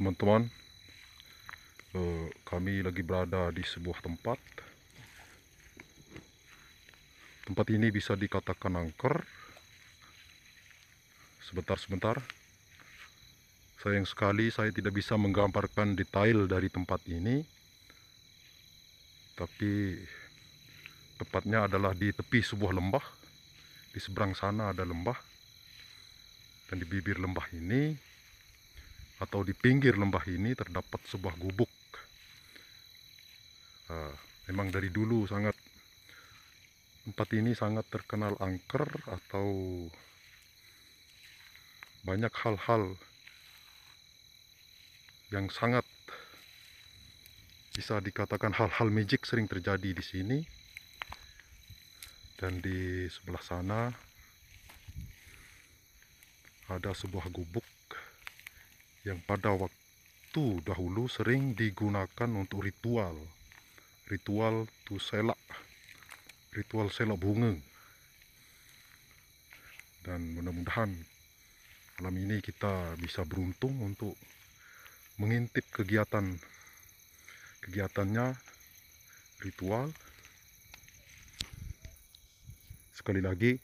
teman-teman, kami lagi berada di sebuah tempat. Tempat ini bisa dikatakan angker. Sebentar, sayang sekali saya tidak bisa menggambarkan detail dari tempat ini, tapi tepatnya adalah di tepi sebuah lembah. Di seberang sana ada lembah, dan di bibir lembah ini atau di pinggir lembah ini terdapat sebuah gubuk. Memang dari dulu tempat ini sangat terkenal angker, atau banyak hal-hal yang sangat bisa dikatakan hal-hal magic sering terjadi di sini. Dan di sebelah sana ada sebuah gubuk yang pada waktu dahulu sering digunakan untuk ritual selak bunga. Dan mudah-mudahan malam ini kita bisa beruntung untuk mengintip kegiatannya, ritual. Sekali lagi,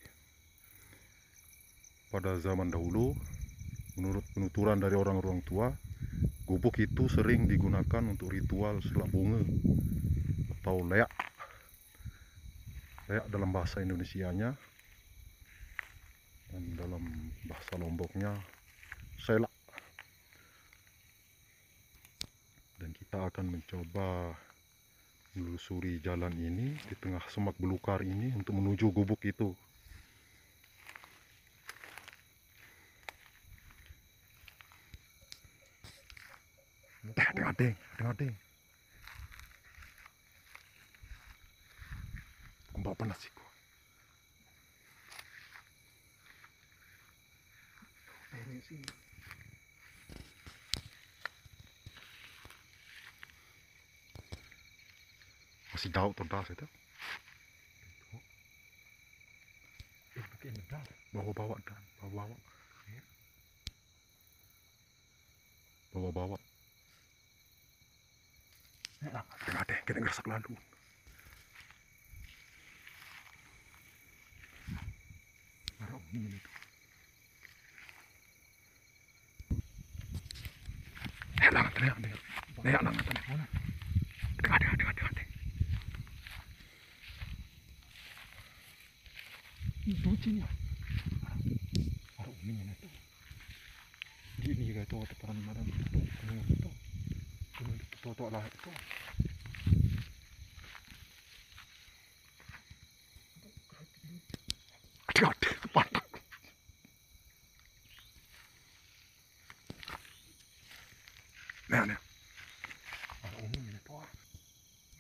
pada zaman dahulu, menurut penuturan dari orang-orang tua, gubuk itu sering digunakan untuk ritual selak bunga atau leak dalam bahasa Indonesianya, dan dalam bahasa Lomboknya selak. Dan kita akan mencoba menelusuri jalan ini di tengah semak belukar ini untuk menuju gubuk itu. Adeng. Kumbawa panas sih. Masih jauh tuntas itu. Bawa-bawa. Adeng, kita ngeresak lalu.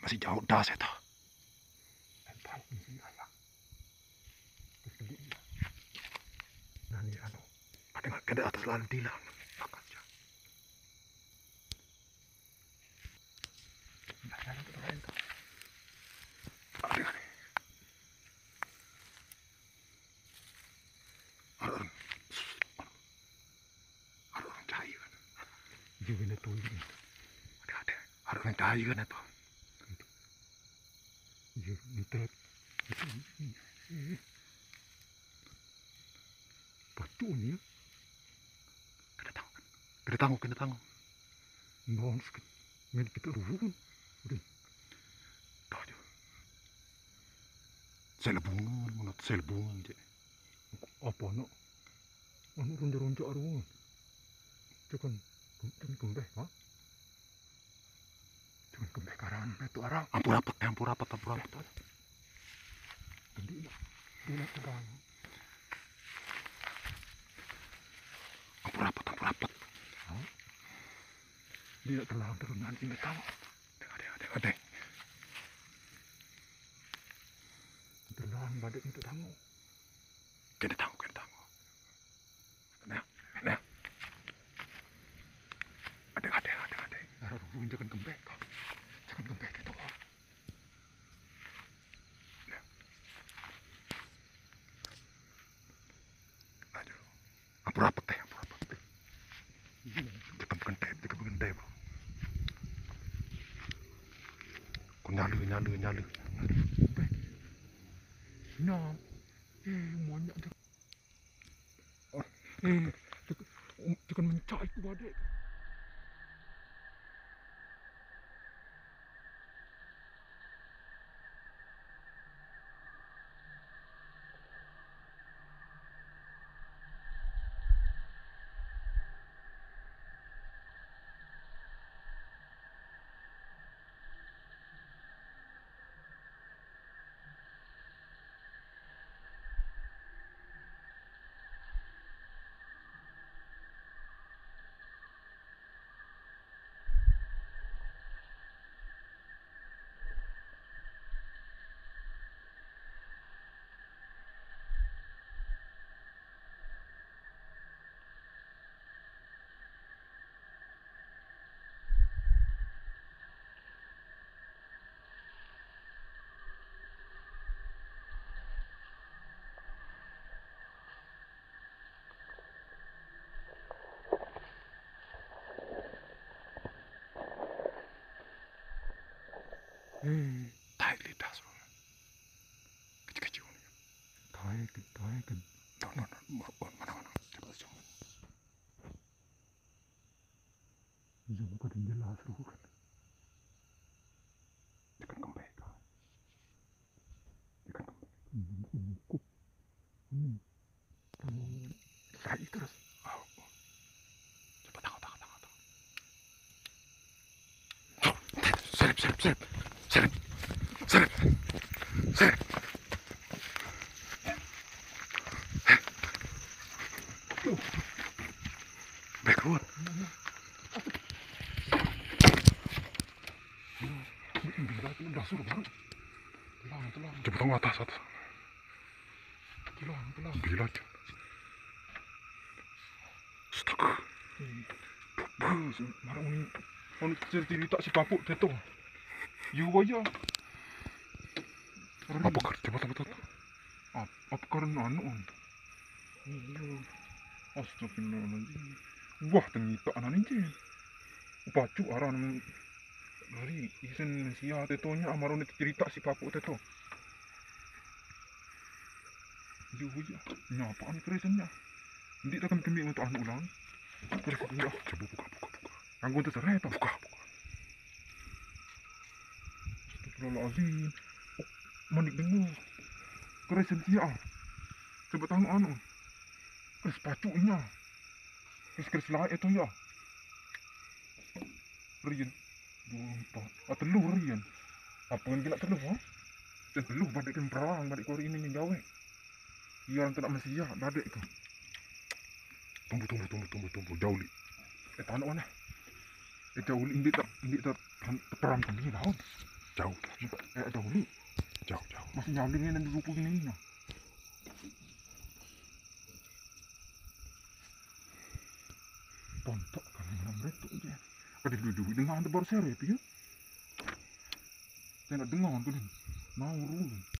Masih jauh dah saya tahu. Ada atas lalu tilang. Ada cahaya kan itu. Batu ni. Kena tanggung. Non sikit. Main kita ruhun. Udah. Tahu je. Selbungan je. Apa nak? Anu ronda-ronda arung. Cukan kembeh, ha? Cuman kembeh karan itu arang. Ampur rapat. Tidak tegang. Ampur rapat. Dia telah turun nanti nggak tahu. Ada. Telah badai itu tamu. Kena tahu. Nah. Ada. Harus jangan kembek. Jangan kembek itu. Ampur rapat. Kita bukan nyala. Nah, banyak tu. Tekan mencak itu badai. Tarik lidah semua. Kecil-kecil ni. Tarik. Mana. Cepat jom. Jangan pada jelas tu kan. Tekan kembali kau. Cukup. Tarik terus. Cepat tangkap. Serep. Baik keluar. Dah suruh baru. Telang. Cepat tangkap atas. Telang. Bila je. Stuck. Marah ni. Orang cerita si papuk teto. You waya. Apa kar? Cepat. Apa karena anu? Iya. Astagfirullahaladzim. Wah, ternyata anak ni je. Bacu aran dari isen sia tetonya amaron itu cerita si papuk teto. Yo ya. Nyapa ni kresennya. Hindi takkan kami untuk anu ulang. Kresen ya. Coba buka. Anggun tu serai tu. Buka. Astagfirullahaladzim. Manik dengar. Kresen sia. Coba tengok anu. Kres pacunya. Kres lain itu ya. Rian. Telur Rian. Apa yang kena telur ha? Dan telur badak kan perang badak kori ini yang gawe. Iya orang tak mesti ya badak itu. Tunggu. Jauh li. Tanah mana? Jauh li ini tak perang kan ni dah. Jauh. Jauh li. Jauh. Masih nyalin ni dan rupu gini ni. Tontok kan mana betul je. Kada duduk dengan baru seret ya. Saya nak dengar tu ni. Mau rulu.